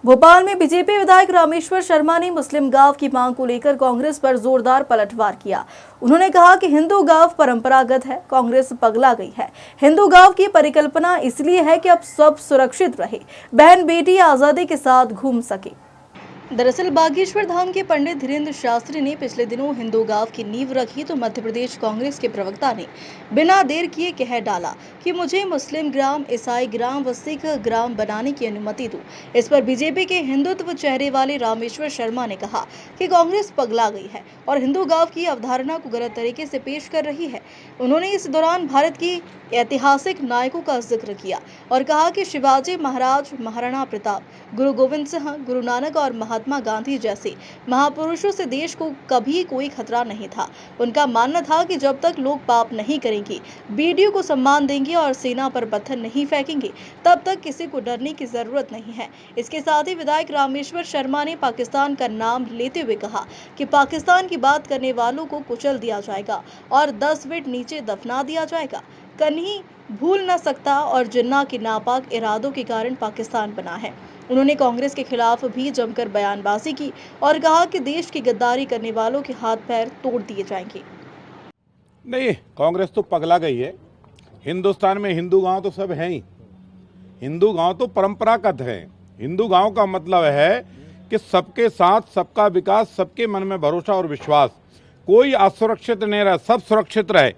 भोपाल में बीजेपी विधायक रामेश्वर शर्मा ने मुस्लिम गांव की मांग को लेकर कांग्रेस पर जोरदार पलटवार किया। उन्होंने कहा कि हिंदू गांव परंपरागत है, कांग्रेस पगला गई है। हिंदू गांव की परिकल्पना इसलिए है कि अब सब सुरक्षित रहे, बहन बेटी आजादी के साथ घूम सके। दरअसल बागेश्वर धाम के पंडित धीरेन्द्र शास्त्री ने पिछले दिनों हिंदू गांव की नींव रखी तो मध्य प्रदेश कांग्रेस के प्रवक्ता ने बिना देर किए कह डाला कि मुझे मुस्लिम ग्राम, ईसाई ग्राम व सिख ग्राम बनाने की अनुमति दो। इस पर बीजेपी के हिंदुत्व चेहरे वाले रामेश्वर शर्मा ने कहा कि कांग्रेस पगला गई है और हिंदू गांव की अवधारणा को गलत तरीके से पेश कर रही है। उन्होंने इस दौरान भारत की ऐतिहासिक नायकों का जिक्र किया और कहा कि शिवाजी महाराज, महाराणा प्रताप, गुरु गोविंद सिंह, गुरु नानक और महात्मा गांधी जैसे महापुरुषों से देश को कभी कोई खतरा नहीं था। उनका मानना था कि जब तक लोग पाप नहीं करेंगे, बीडीओ को सम्मान देंगे और सेना पर पत्थर नहीं फेंकेंगे, तब तक किसी को डरने की जरूरत नहीं है। इसके साथ ही विधायक रामेश्वर शर्मा ने पाकिस्तान का नाम लेते हुए कहा कि पाकिस्तान की बात करने वालों को कुचल दिया जाएगा और 10 फीट नीचे दफना दिया जाएगा। कन्ही भूल न सकता और जिन्ना के नापाक इरादों के कारण पाकिस्तान बना है। उन्होंने कांग्रेस के खिलाफ भी जमकर बयानबाजी की और कहा कि देश की गद्दारी करने वालों के हाथ पैर तोड़ दिए जाएंगे। नहीं, कांग्रेस तो पगला गई है। हिंदुस्तान में हिंदू गांव तो सब हैं ही। हिंदू गांव तो परंपरागत है। हिंदू गांव का मतलब है कि सबके साथ सबका विकास, सबके मन में भरोसा और विश्वास, कोई असुरक्षित नहीं रहे, सब सुरक्षित रहे,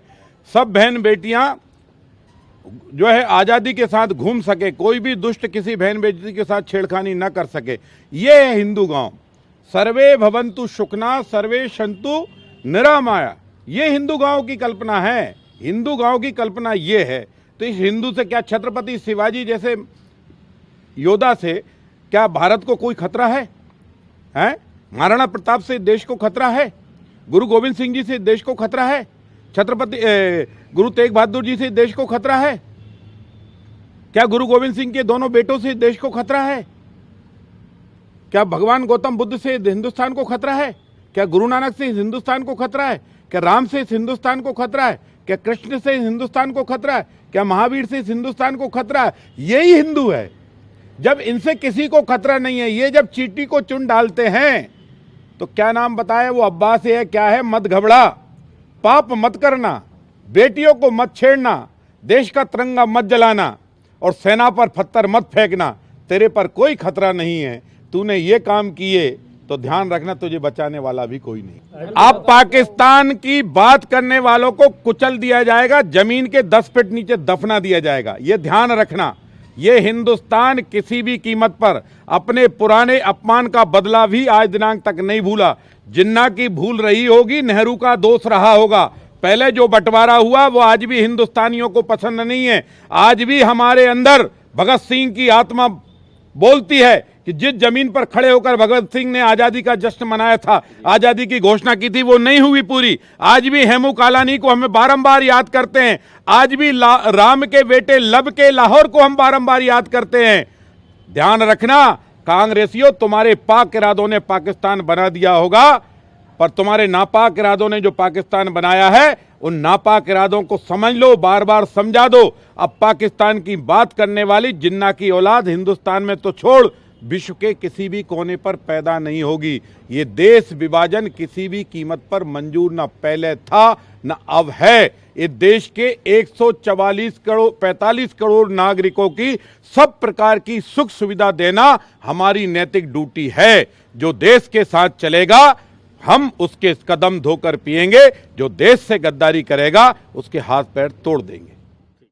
सब बहन बेटियां जो है आज़ादी के साथ घूम सके, कोई भी दुष्ट किसी बहन बेटी के साथ छेड़खानी न कर सके। ये है हिंदू गांव। सर्वे भवन्तु सुखना सर्वे सन्तु निरामया, ये हिंदू गांव की कल्पना है। हिंदू गांव की कल्पना ये है। तो इस हिंदू से क्या छत्रपति शिवाजी जैसे योद्धा से क्या भारत को कोई खतरा है? महाराणा प्रताप से देश को खतरा है? गुरु गोविंद सिंह जी से देश को खतरा है? छत्रपति गुरु तेग बहादुर जी से देश को खतरा है? क्या गुरु गोविंद सिंह के दोनों बेटों से देश को खतरा है? क्या भगवान गौतम बुद्ध से हिंदुस्तान को खतरा है? क्या गुरु नानक से हिंदुस्तान को खतरा है? क्या राम से हिंदुस्तान को खतरा है? क्या कृष्ण से हिंदुस्तान को खतरा है? क्या महावीर से हिंदुस्तान को खतरा है? यही हिंदू है। जब इनसे किसी को खतरा नहीं है, ये जब चींटी को चुन डालते हैं तो क्या नाम बताया वो अब्बास है, क्या है, मत घबरा, पाप मत करना, बेटियों को मत छेड़ना, देश का तिरंगा मत जलाना और सेना पर पत्थर मत फेंकना, तेरे पर कोई खतरा नहीं है। तूने ये काम किए तो ध्यान रखना तुझे बचाने वाला भी कोई नहीं। अब पाकिस्तान की बात करने वालों को कुचल दिया जाएगा, जमीन के 10 फीट नीचे दफना दिया जाएगा। ये ध्यान रखना। ये हिंदुस्तान किसी भी कीमत पर अपने पुराने अपमान का बदला भी आज दिनांक तक नहीं भूला। जिन्ना की भूल रही होगी, नेहरू का दोष रहा होगा। पहले जो बंटवारा हुआ वो आज भी हिंदुस्तानियों को पसंद नहीं है। आज भी हमारे अंदर भगत सिंह की आत्मा बोलती है कि जिस जमीन पर खड़े होकर भगत सिंह ने आजादी का जश्न मनाया था, आजादी की घोषणा की थी, वो नहीं हुई पूरी। आज भी हेमू कालानी को हमें बारंबार याद करते हैं। आज भी राम के बेटे लब के लाहौर को हम बारंबार याद करते हैं। ध्यान रखना कांग्रेसियों, तुम्हारे पाक इरादों ने पाकिस्तान बना दिया होगा, पर तुम्हारे नापाक इरादों ने जो पाकिस्तान बनाया है, उन नापाक इरादों को समझ लो, बार बार समझा दो। अब पाकिस्तान की बात करने वाली जिन्ना की औलाद हिंदुस्तान में तो छोड़, विश्व के किसी भी कोने पर पैदा नहीं होगी। ये देश विभाजन किसी भी कीमत पर मंजूर न पहले था न अब है। इस देश के 45 करोड़ नागरिकों की सब प्रकार की सुख सुविधा देना हमारी नैतिक ड्यूटी है। जो देश के साथ चलेगा हम उसके कदम धोकर पिएंगे, जो देश से गद्दारी करेगा उसके हाथ पैर तोड़ देंगे।